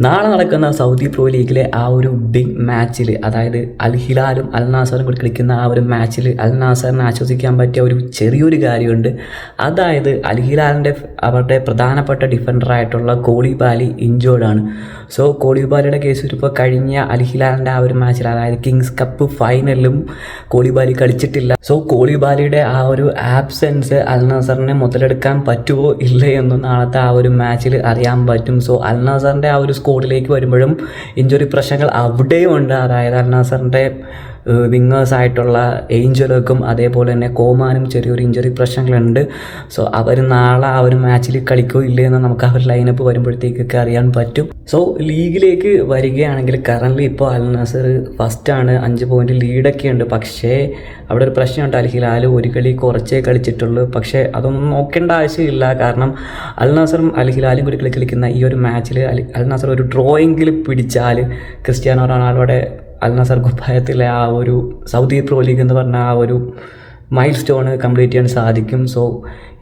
നാളെ നടക്കുന്ന Saudi pro ലീഗിലെ ആ ഒരു ബിഗ് മാച്ചിൽ, അതായത് അൽ ഹിലാലും അൽ നാസറും കൂടി കളിക്കുന്ന ആ ഒരു മാച്ചിൽ അൽ നാസറിനെ ആശ്വസിക്കാൻ പറ്റിയ ഒരു ചെറിയൊരു കാര്യമുണ്ട്. അതായത് അൽ ഹിലാലിൻ്റെ അവരുടെ പ്രധാനപ്പെട്ട ഡിഫൻഡറായിട്ടുള്ള കോളിബാലി ഇഞ്ചേർഡാണ്. സോ കോളിബാലിയുടെ കേസ് ഇപ്പോൾ കഴിഞ്ഞ അൽ ഹിലാലിൻ്റെ ആ ഒരു മാച്ചിൽ, അതായത് കിങ്സ് കപ്പ് ഫൈനലിലും കോളിബാലി കളിച്ചിട്ടില്ല. സോ കോളിബാലിയുടെ ആ ഒരു ആബ്സെൻസ് അൽ നാസറിനെ മുതലെടുക്കാൻ പറ്റുമോ ഇല്ലേ എന്ന് നാളത്തെ ആ ഒരു മാച്ചിൽ അറിയാൻ പറ്റും. സോ അൽ നാസറിൻ്റെ ആ ഒരു സ്കോഡിലേക്ക് വരുമ്പോഴും ഇഞ്ചുറി പ്രശ്നങ്ങൾ അവിടെയും ഉണ്ട്. അതായത് അൽ നാസറിൻ്റെ വിങ്ങേഴ്സായിട്ടുള്ള ഏഞ്ചലൊക്കും അതേപോലെ തന്നെ കോമാനും ചെറിയൊരു ഇഞ്ചുറി പ്രശ്നങ്ങളുണ്ട്. സോ അവർ നാളെ ആ ഒരു മാച്ചിൽ കളിക്കോ ഇല്ലേ എന്ന് നമുക്ക് ആ ഒരു ലൈനപ്പ് വരുമ്പോഴത്തേക്കൊക്കെ അറിയാൻ പറ്റും. സോ ലീഗിലേക്ക് വരികയാണെങ്കിൽ കറൻ്റ് ഇപ്പോൾ അൽ നാസർ ഫസ്റ്റാണ്, 5 പോയിൻ്റ് ലീഡൊക്കെ ഉണ്ട്. പക്ഷേ അവിടെ ഒരു പ്രശ്നമുണ്ട്, അൽ ഹിലാൽ ഒരു കളി കുറച്ചേ കളിച്ചിട്ടുള്ളൂ. പക്ഷേ അതൊന്നും നോക്കേണ്ട ആവശ്യമില്ല. കാരണം അൽ നാസറും അൽ ഹിലാലും കൂടി കളിക്കുന്ന ഈ ഒരു മാച്ചിൽ അൽ നാസർ ഒരു ഡ്രോയെങ്കിൽ പിടിച്ചാൽ ക്രിസ്ത്യാനോ റൊണാൾഡോയുടെ അൽ നാസർ കുപ്പായത്തിലെ ആ ഒരു സൗദി പ്രോ ലീഗ് എന്ന് പറഞ്ഞ ആ ഒരു മൈൽ സ്റ്റോൺ കംപ്ലീറ്റ് ചെയ്യാൻ സാധിക്കും. സോ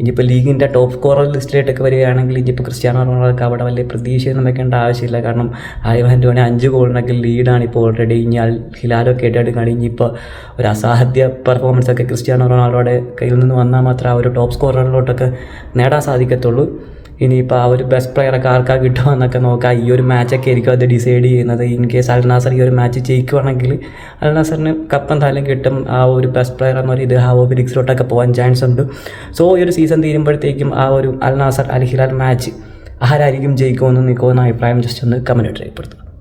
ഇനിയിപ്പോൾ ലീഗിൻ്റെ ടോപ്പ് സ്കോറർ ലിസ്റ്റിലേട്ടൊക്കെ വരികയാണെങ്കിൽ ഇനിയിപ്പോൾ ക്രിസ്ത്യാനോ റൊണാൾഡോക്ക് അവിടെ വലിയ പ്രതീക്ഷയൊന്നും വെക്കേണ്ട ആവശ്യമില്ല. കാരണം ആൻറ്റോണി 5 ഗോളിനൊക്കെ ലീഡാണ് ഇപ്പോൾ ഓൾറെഡി. ഇനി അൽ ഹിലാലൊക്കെ ഏറ്റെടുക്കുകയാണ്. ഇനിയിപ്പോൾ ഒരു അസാധ്യ പെർഫോമൻസൊക്കെ ക്രിസ്ത്യാനോ റൊണാൾഡോയുടെ കയ്യിൽ നിന്ന് വന്നാൽ മാത്രമേ ആ ഒരു ടോപ്പ് സ്കോററിലോട്ടൊക്കെ നേടാൻ സാധിക്കത്തുള്ളൂ. ഇനിയിപ്പോൾ ആ ഒരു ബെസ്റ്റ് പ്ലെയറൊക്കെ ആർക്കാ കിട്ടുമെന്നൊക്കെ നോക്കാം. ഈ ഒരു മാച്ചൊക്കെ ആയിരിക്കും അത് ഡിസൈഡ് ചെയ്യുന്നത്. ഇൻ കേസ് അൽ നാസർ ഈ ഒരു മാച്ച് ജയിക്കുവാണെങ്കിൽ അൽ നാസറിന് കപ്പ് എന്തായാലും കിട്ടും. ആ ഒരു ബെസ്റ്റ് പ്ലെയർ എന്ന് പറയുന്നത് ഹാവോ ഫിലിക്സിലോട്ടൊക്കെ പോകാൻ ചാൻസ് ഉണ്ട്. സോ ഈ ഒരു സീസൺ തീരുമ്പോഴത്തേക്കും ആ ഒരു അൽ നാസർ അൽ ഹിലാൽ മാച്ച് ആരായിരിക്കും ജയിക്കുമെന്ന് നിൽക്കുമെന്ന അഭിപ്രായം ജസ്റ്റ് ഒന്ന് കമൻറ്റ് രേഖപ്പെടുത്തുക.